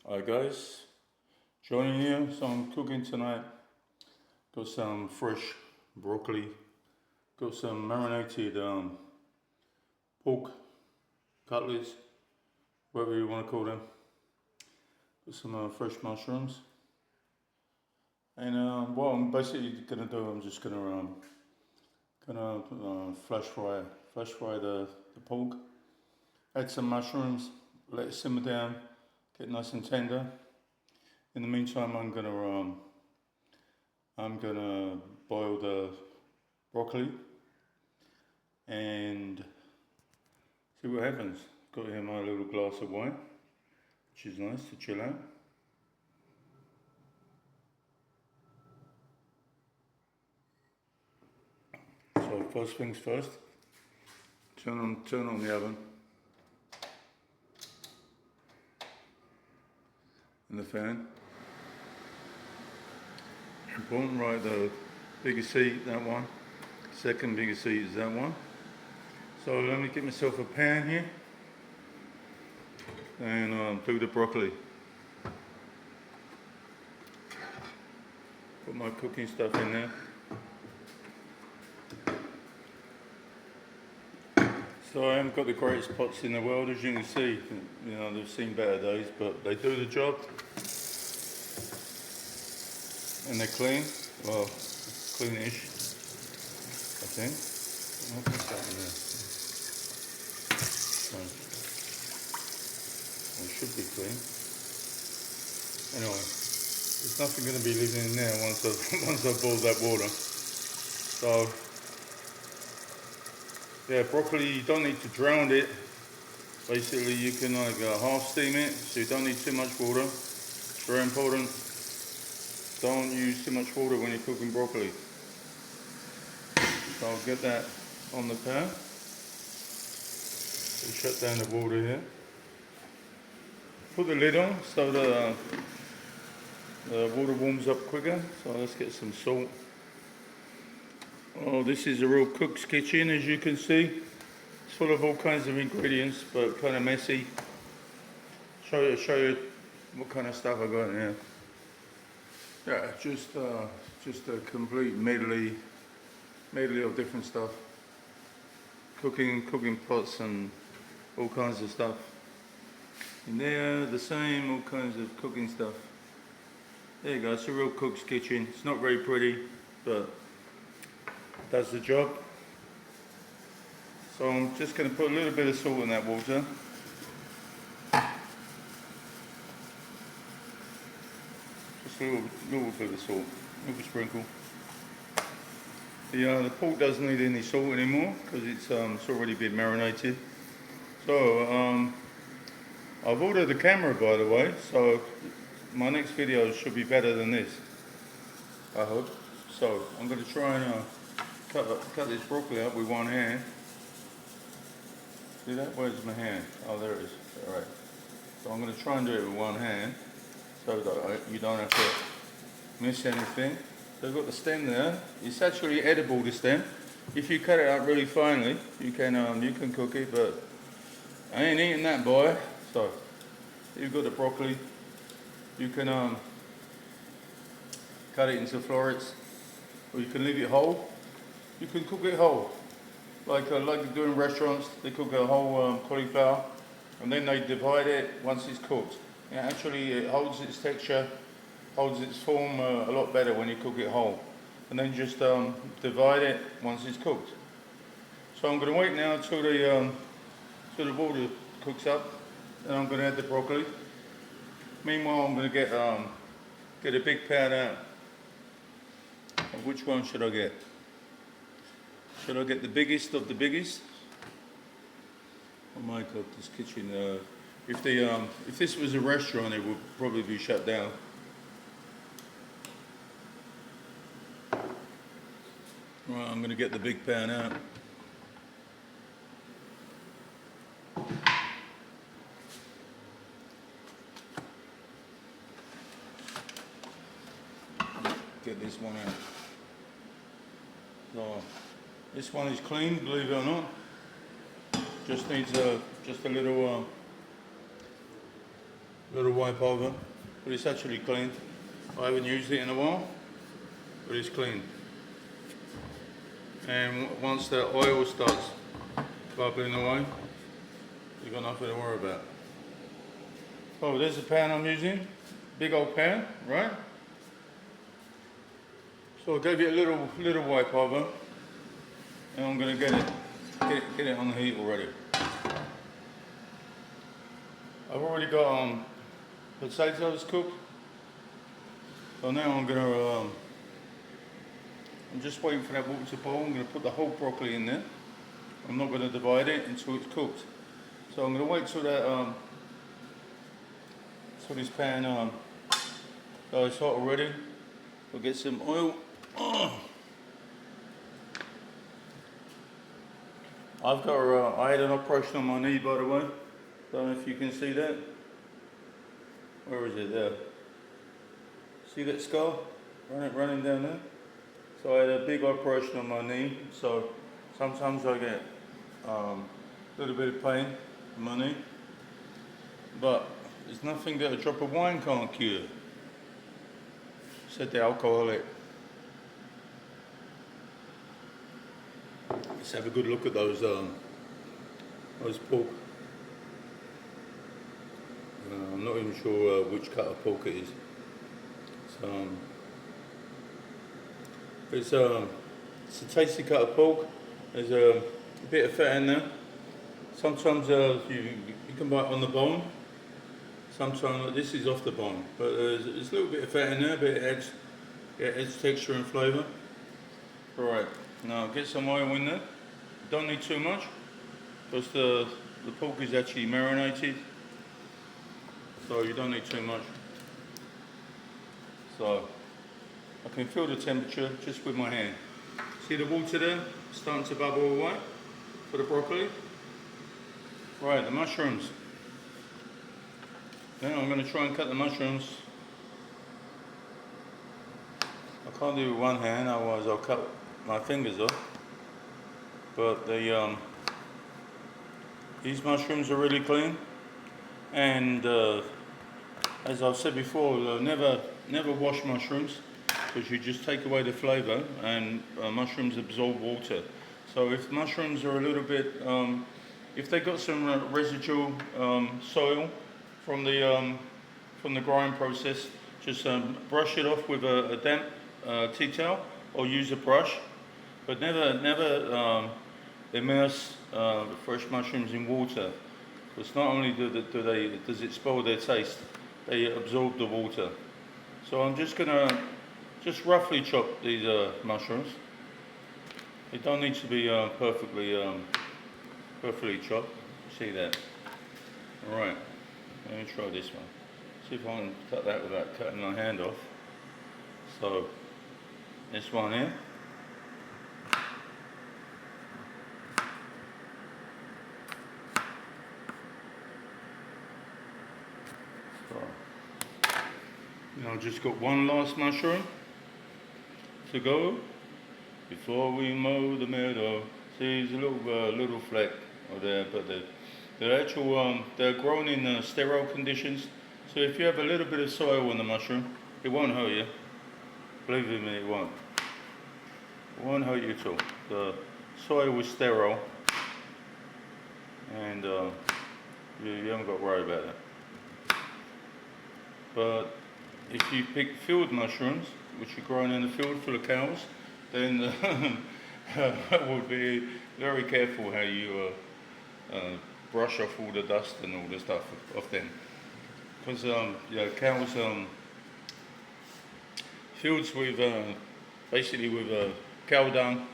Hi guys, joining you. So I'm cooking tonight. Got some fresh broccoli. Got some marinated pork cutlets, whatever you want to call them. Got some fresh mushrooms. And what I'm basically gonna do, I'm just gonna flash fry the pork. Add some mushrooms. Let it simmer down. Get nice and tender. In the meantime, I'm gonna boil the broccoli and see what happens. Got here my little glass of wine, which is nice to chill out. So first things first, turn on the oven and the fan. Important, right? The biggest seat, that one. Second biggest seat is that one. So let me get myself a pan here and do the broccoli. Put my cooking stuff in there. So I haven't got the greatest pots in the world, as you can see. You know, they've seen better days, but they do the job. And they're clean. Well, cleanish, I think. I'll put that in there. So, it should be clean. Anyway, there's nothing going to be living in there once I've boiled that water. So, yeah, broccoli, you don't need to drown it. Basically, you can like half steam it, so you don't need too much water. It's very important. Don't use too much water when you're cooking broccoli. So I'll get that on the pan. So shut down the water here. Put the lid on so the water warms up quicker. So let's get some salt. Oh, this is a real cook's kitchen, as you can see. It's full of all kinds of ingredients, but kind of messy. Show you what kind of stuff I got in here. Yeah, just a complete medley of different stuff. Cooking pots and all kinds of stuff. In there, the same, all kinds of cooking stuff. There you go, it's a real cook's kitchen. It's not very pretty, but does the job. So I'm just going to put a little bit of salt in that water. Just a little bit of salt, a little sprinkle. The pork doesn't need any salt anymore because it's already been marinated. So I've ordered the camera, by the way, so my next video should be better than this, I hope. So I'm going to try and cut this broccoli up with one hand. See that? Where's my hand? Oh, there it is. Alright. So I'm going to try and do it with one hand so that you don't have to miss anything. So I've got the stem there. It's actually edible, the stem. If you cut it up really finely, you can cook it, but I ain't eating that, boy. So you've got the broccoli. You can cut it into florets, or you can leave it whole. You can cook it whole, like they do in restaurants. They cook a whole cauliflower, and then they divide it once it's cooked. And actually, it holds its texture, holds its form a lot better when you cook it whole. And then just divide it once it's cooked. So I'm going to wait now until the water cooks up, and I'm going to add the broccoli. Meanwhile, I'm going to get a big pan out. Which one should I get? Should I get the biggest of the biggest? Oh my God, this kitchen. If this was a restaurant, it would probably be shut down. Right, I'm going to get the big pan out. Get this one out. So, this one is clean, believe it or not. Just needs just a little Little wipe over, but it's actually clean. I haven't used it in a while, but it's clean. And once the oil starts bubbling away, you've got nothing to worry about. Oh, there's the pan I'm using. Big old pan, right? So I gave it a little wipe over, and I'm going to get it on the heat already. I've already got potatoes cooked, so now I'm just waiting for that water to boil. I'm going to put the whole broccoli in there. I'm not going to divide it until it's cooked. So I'm going to wait till that till this pan it's hot already. We'll get some oil. I've got I had an operation on my knee, by the way. Don't know if you can see that. Where is it? There. See that scar running down there? So I had a big operation on my knee. So sometimes I get a little bit of pain in my knee, but there's nothing that a drop of wine can't cure, said the alcoholic. Let's have a good look at those pork. I'm not even sure which cut of pork it is. It's a tasty cut of pork. There's a bit of fat in there. Sometimes you can bite on the bone. Sometimes this is off the bone, but there's a little bit of fat in there, but it adds texture and flavour. Right, now get some oil in there. Don't need too much, because the pork is actually marinated, so you don't need too much. So I can feel the temperature just with my hand. See the water there starting to bubble away for the broccoli? Right, the mushrooms. Now I'm going to try and cut the mushrooms. I can't do it with one hand, otherwise I'll cut my fingers off. But these mushrooms are really clean, and as I've said before, never wash mushrooms, because you just take away the flavour, and mushrooms absorb water. So if mushrooms are a little bit, if they got some residual soil from the growing process, just brush it off with a damp tea towel, or use a brush, but never immerse the fresh mushrooms in water, because not only does it spoil their taste, they absorb the water. So I'm just gonna roughly chop these mushrooms. They don't need to be perfectly chopped. See that? All right. Let me try this one. See if I can cut that without cutting my hand off. So this one here. Now just got one last mushroom to go before we mow the meadow. See, there's a little fleck over there, but they're grown in sterile conditions. So if you have a little bit of soil on the mushroom, it won't hurt you. Believe me, it won't. It won't hurt you at all. The soil is sterile, and you haven't got to worry about that. But if you pick field mushrooms, which are grown in the field full of cows, then would be very careful how you brush off all the dust and all the stuff off them. Because cows, fields with basically with cow dung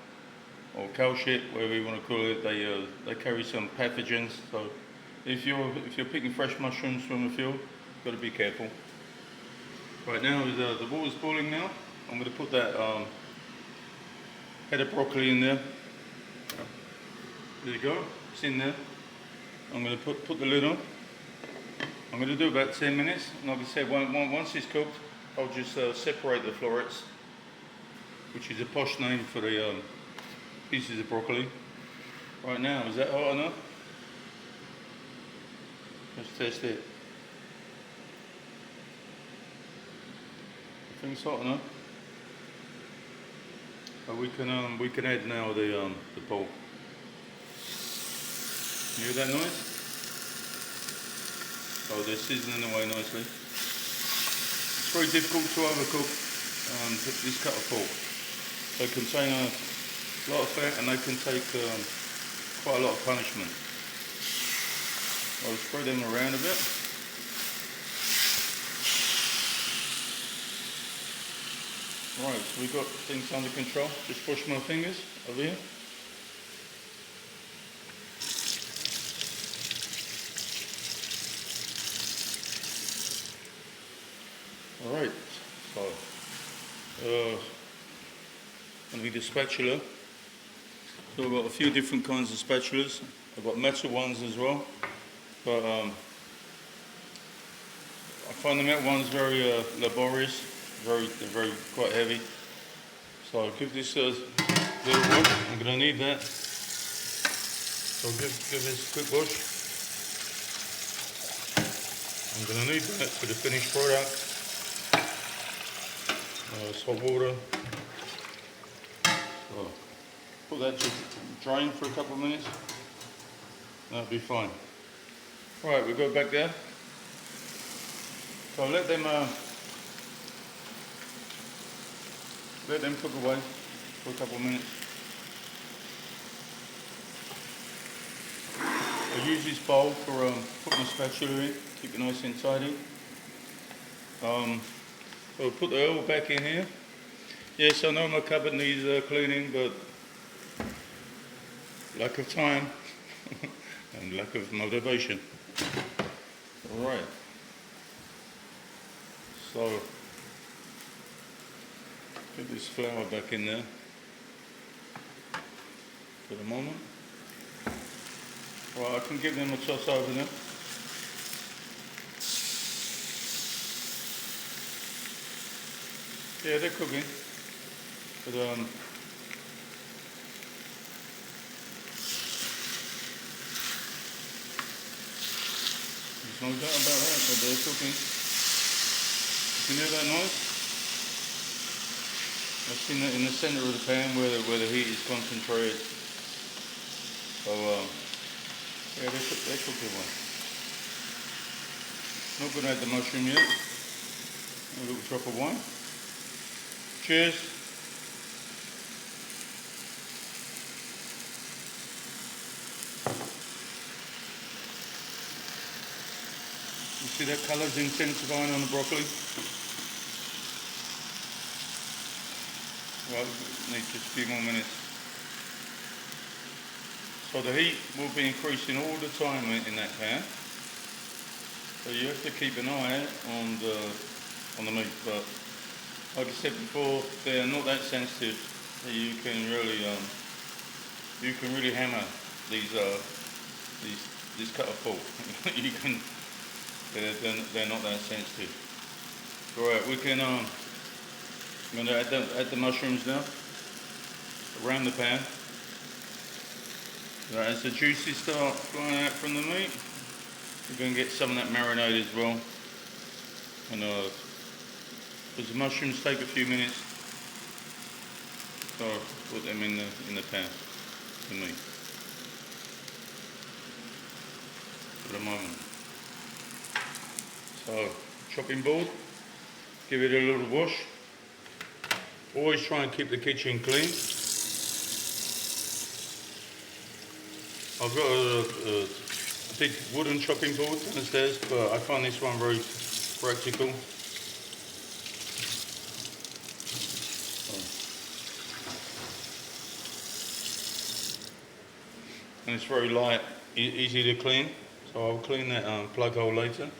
or cow shit, whatever you want to call it, they carry some pathogens. So if you're picking fresh mushrooms from the field, you've got to be careful. Right now, the water's boiling now. I'm going to put that head of broccoli in there. There you go, it's in there. I'm going to put the lid on. I'm going to do about 10 minutes. And like I said, once it's cooked, I'll just separate the florets, which is a posh name for the pieces of broccoli. Right now, is that hot enough? Let's test it. Everything's hot enough. But we can add now the pork. You hear that noise? Oh, they're sizzling away nicely. It's very difficult to overcook this cut of pork. They contain a lot of fat and they can take quite a lot of punishment. I'll spread them around a bit. Right, so we've got things under control. Just push my fingers over here. Alright, so I need a spatula. So I've got a few different kinds of spatulas. I've got metal ones as well, but I find the metal ones very laborious, they're very quite heavy. So I'll give this a little wash. I'm going to need that. So I'll give this a quick wash. I'm going to need that for the finished product. Hot water. So put that to drain for a couple of minutes. That'll be fine. Right, we go back there. So let them cook away for a couple of minutes. I use this bowl for putting my spatula in, keep it nice and tidy. So I'll put the oil back in here. Yes, I know my cupboard needs cleaning, but lack of time and lack of motivation. Alright. So, put this flour back in there for the moment. Well, I can give them a toss over there. Yeah, they're cooking, but there's no doubt about that, but they're cooking. You can hear that noise? That's in the center of the pan where the heat is concentrated. So yeah, they're cooking well. Not going to add the mushroom yet. A little drop of wine. Cheers. You see that colour's intensifying on the broccoli? Well, need just a few more minutes. So the heat will be increasing all the time in that pan. So you have to keep an eye on the meat, but like I said before, they're not that sensitive. You can really hammer this cut of pork. They're not that sensitive. Alright, we can I'm going to add the mushrooms now around the pan. Right, as the juices start flying out from the meat, we're going to get some of that marinade as well. And because the mushrooms take a few minutes, so I'll put them in the pan for me for the moment. So chopping board, give it a little wash. Always try and keep the kitchen clean. I've got a big wooden chopping board downstairs, but I find this one very practical. And it's very light, easy to clean, so I'll clean that plug hole later.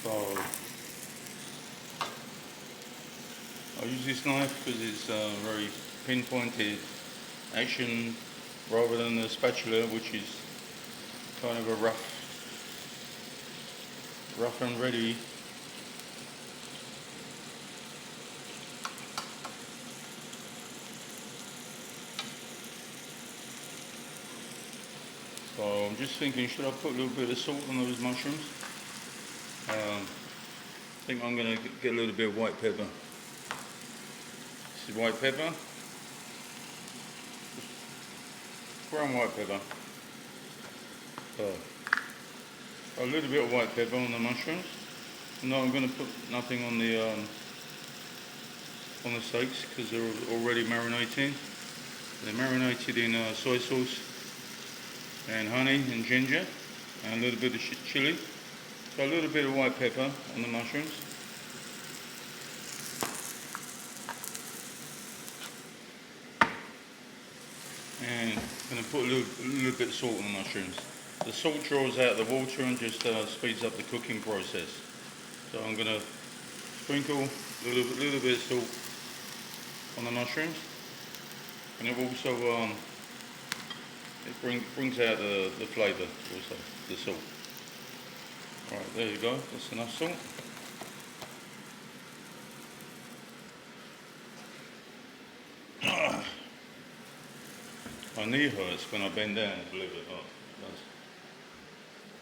So I'll use this knife because it's very pinpointed action rather than the spatula, which is kind of a rough and ready. So I'm just thinking, should I put a little bit of salt on those mushrooms? think I'm going to get a little bit of white pepper. This is white pepper. Brown white pepper. A little bit of white pepper on the mushrooms. No, I'm going to put nothing on the steaks because they're already marinating. They're marinated in soy sauce and honey and ginger and a little bit of chili. So a little bit of white pepper on the mushrooms. And I'm going to put a little bit of salt on the mushrooms. The salt draws out the water and just speeds up the cooking process. So I'm going to sprinkle a little bit of salt on the mushrooms, and it also brings out the flavour also, the salt. Alright, there you go, that's enough salt. My knee hurts when I bend down, believe it or not.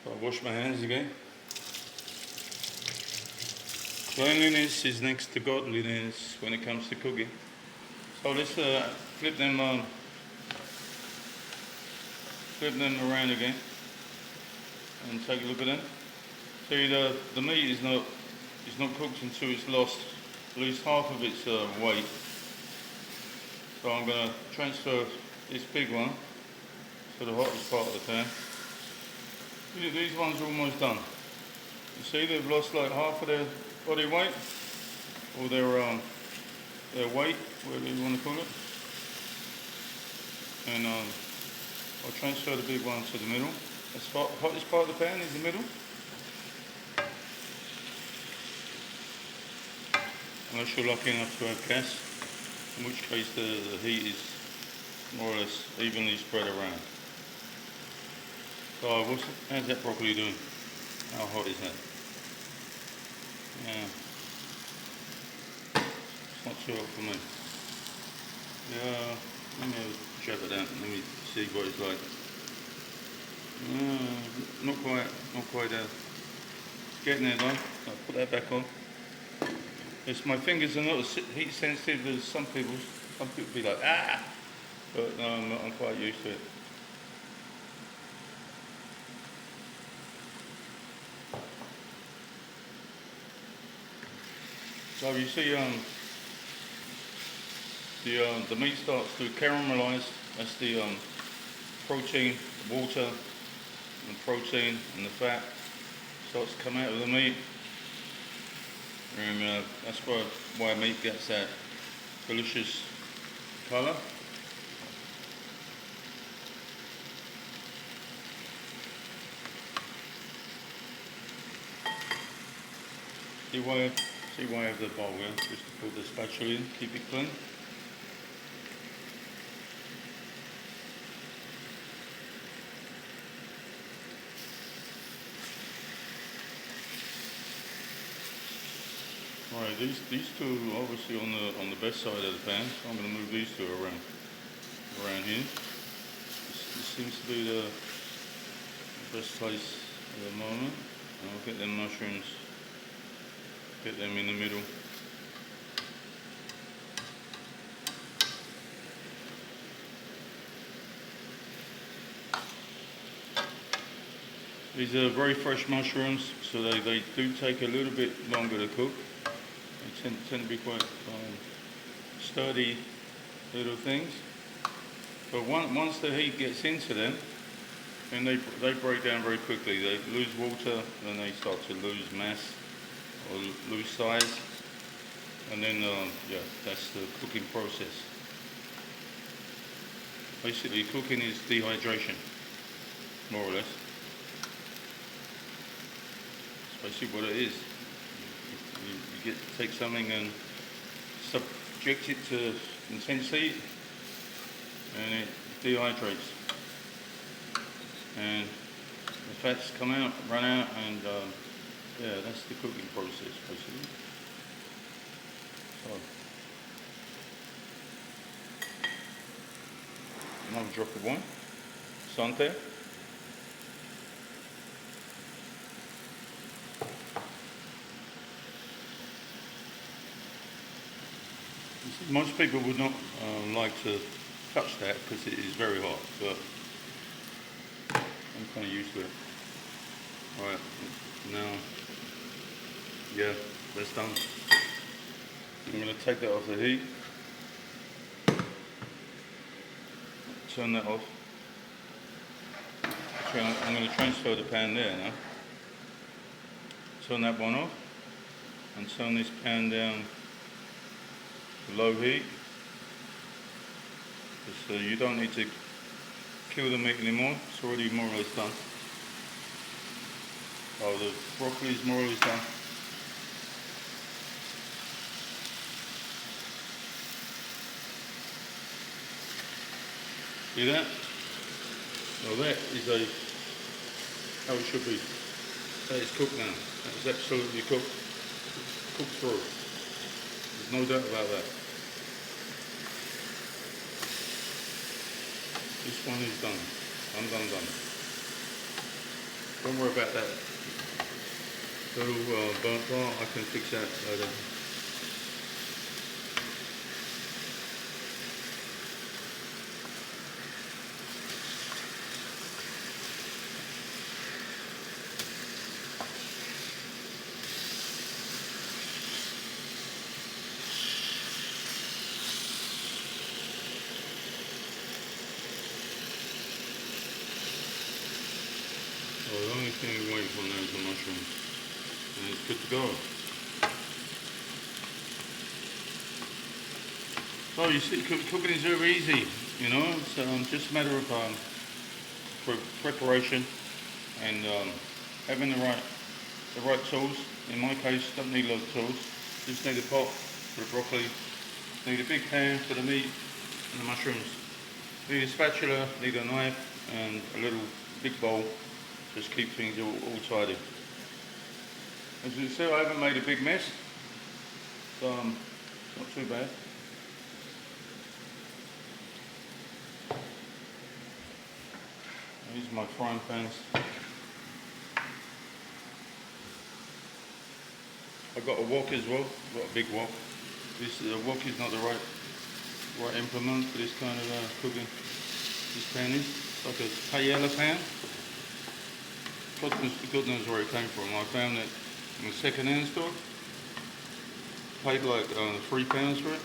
So I wash my hands again. Cleanliness is next to godliness when it comes to cooking. So let's flip them around again and take a look at them. See, the meat is not cooked until it's lost at least half of its weight. So I'm going to transfer this big one to the hottest part of the pan. These ones are almost done. You see, they've lost like half of their body weight, or their weight, whatever you want to call it. And I'll transfer the big one to the middle. The hottest part of the pan is the middle. Unless you're lucky enough to have gas, in which case the heat is more or less evenly spread around. So how's that broccoli doing? How hot is that? Yeah, it's not too hot for me. Yeah, let me have a jab at that. Let me see what it's like. Not quite there. It's getting there though. I'll put that back on. Yes, my fingers are not as heat sensitive as some people's. Some people be like, ah! But no, I'm quite used to it. So you see, the meat starts to caramelise. That's the protein, water, and protein, and the fat starts to come out of the meat, and that's why meat gets that delicious colour. See why I have the bowl here, just to put the spatula in, keep it clean. Alright, these two are obviously on the best side of the pan, so I'm going to move these two around here. This seems to be the best place at the moment. And I'll get them mushrooms, get them in the middle. These are very fresh mushrooms, so they do take a little bit longer to cook. They tend to be quite sturdy little things. But once the heat gets into them, then they break down very quickly. They lose water, then they start to lose mass or lose size, and then yeah, that's the cooking process. Basically, cooking is dehydration, more or less. It's basically what it is. You take something and subject it to intense heat, and it dehydrates, and the fats come out, run out, and yeah, that's the cooking process basically. So, another drop of wine, Santé. Most people would not like to touch that because it is very hot, but I'm kind of used to it. Alright, now, yeah, that's done. I'm going to take that off the heat, turn that off. I'm going to transfer the pan there now. Turn that one off and turn this pan down to low heat. So you don't need to kill the meat anymore, it's already more or less done. Oh, the broccoli is more or less done. See that? Well, that is how it should be. That is cooked now. That is absolutely cooked. Cooked through. There's no doubt about that. This one is done. Done. Don't worry about that little burnt part. I can fix that later. Well, the only thing we wait for now is the mushrooms, and it's good to go. So you see, cooking is very easy, you know. It's just a matter of preparation and having the right tools. In my case, don't need a lot of tools. Just need a pot for the broccoli, need a big pan for the meat and the mushrooms. Need a spatula, need a knife, and a little big bowl. Just keep things all tidy. As you see, I haven't made a big mess, so not too bad. These are my frying pans. I've got a wok as well. I've got a big wok. This wok is not the right implement for this kind of cooking. This pan is like a paella pan. God knows where it came from. I found it in a second-hand store. Paid like £3 for it.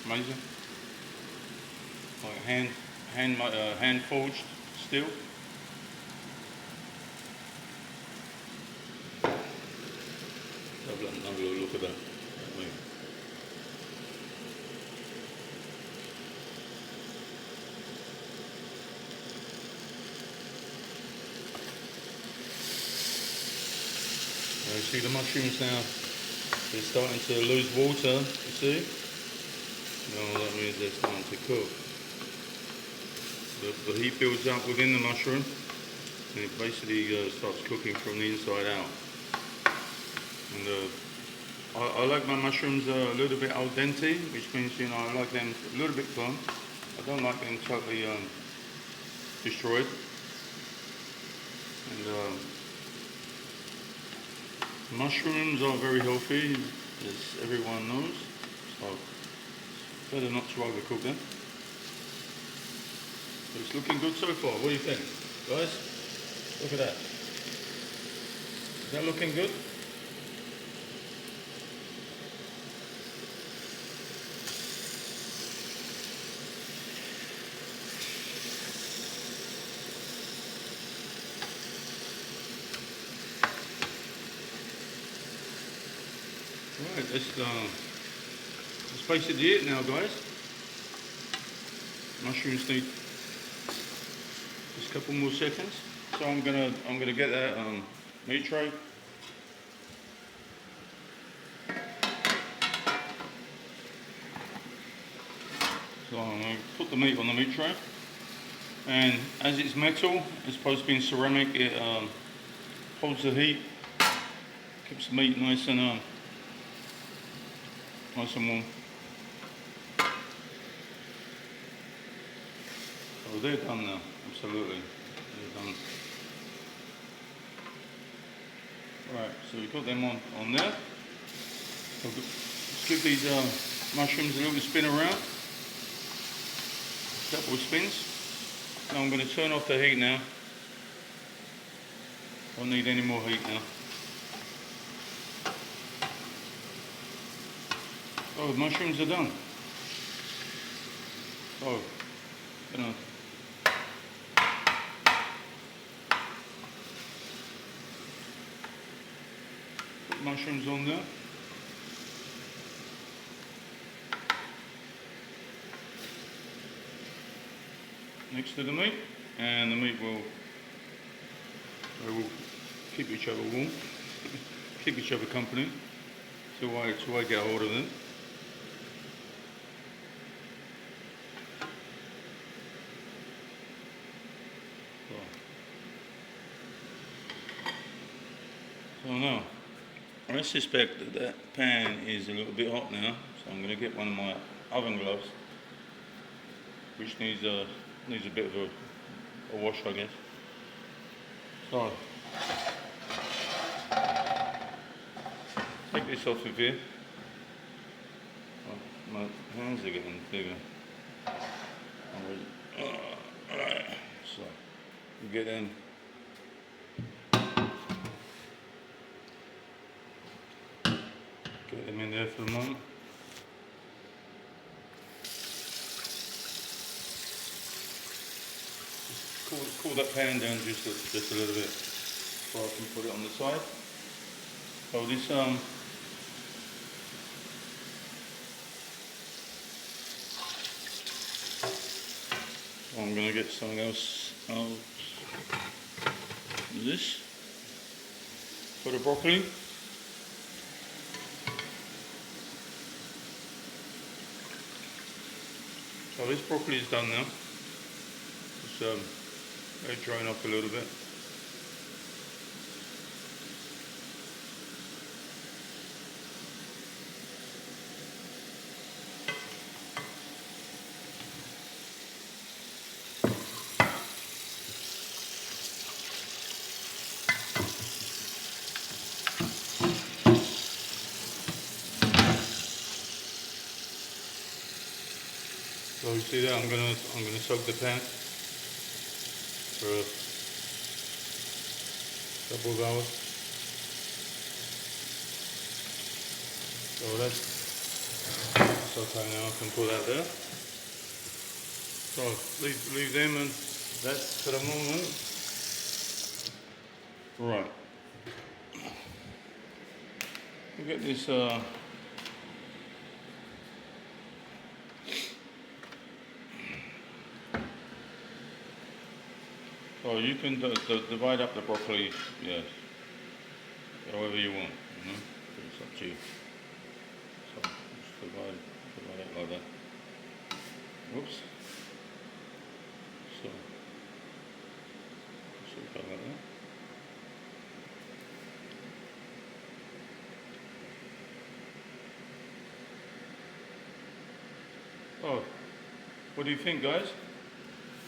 Amazing. Like hand forged steel. Have a little look at that. You see the mushrooms now, they're starting to lose water, you see? No, that means they're starting to cook. The heat builds up within the mushroom and it basically starts cooking from the inside out. And I like my mushrooms a little bit al dente, which means, you know, I like them a little bit firm. I don't like them totally destroyed. And mushrooms are very healthy, as everyone knows, so better not to overcook them. But it's looking good so far. What do you think, guys? Look at that. Is that looking good? Right, that's basically it now, guys. Mushrooms need just a couple more seconds. So I'm gonna get that meat tray. So I'm gonna put the meat on the meat tray, and as it's metal, as opposed to being ceramic, it holds the heat, keeps the meat nice and warm. Oh, they're done now, absolutely, they're done. Right, so we've got them on there. So let's give these mushrooms a little spin around. Couple of spins. Now I'm going to turn off the heat now. Don't need any more heat now. Oh, the mushrooms are done. Oh, you know. Put mushrooms on there. Next to the meat, and the meat will keep each other warm, keep each other company till I get hold of them. So now, I suspect that that pan is a little bit hot now, so I'm going to get one of my oven gloves, which needs a bit of a wash, I guess. So, take this off of here. Oh, my hands are getting bigger. Alright, so you get them. Get them in there for a moment. Cool that pan down just a little bit before I can put it on the side. So this I'm going to get something else out of this for the broccoli. So this broccoli is done now. Just let it drain off a little bit. So you see that I'm gonna soak the pan for a couple of hours. So that's okay now. I can pull that there. So leave them, and that's for the moment. Right. We get this. Oh, you can divide up the broccoli, yes, however you want, you know, it's up to you. So, just divide it like that. Whoops. So go like that. Oh, what do you think, guys?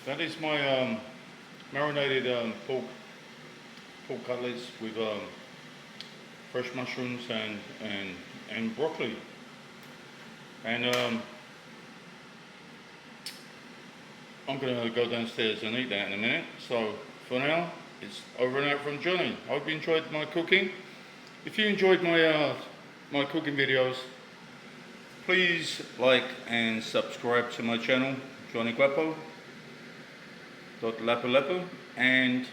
That is my marinated pork cutlets with fresh mushrooms and broccoli. And I'm going to go downstairs and eat that in a minute. So for now, it's over and out from Johnny. I hope you enjoyed my cooking. If you enjoyed my cooking videos, please like and subscribe to my channel, Johnny Guapo. Lapu, and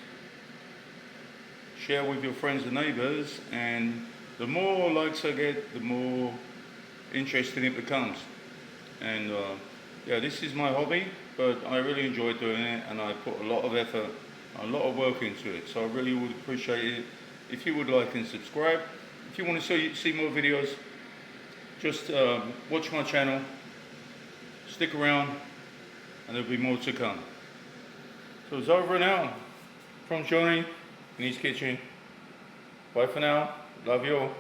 share with your friends and neighbours, and the more likes I get, the more interesting it becomes. And yeah, this is my hobby, but I really enjoy doing it, and I put a lot of effort, a lot of work into it, so I really would appreciate it if you would like and subscribe. If you want to see more videos, just watch my channel, stick around, and there'll be more to come. So it's over now from Johnny in his kitchen. Bye for now. Love you all.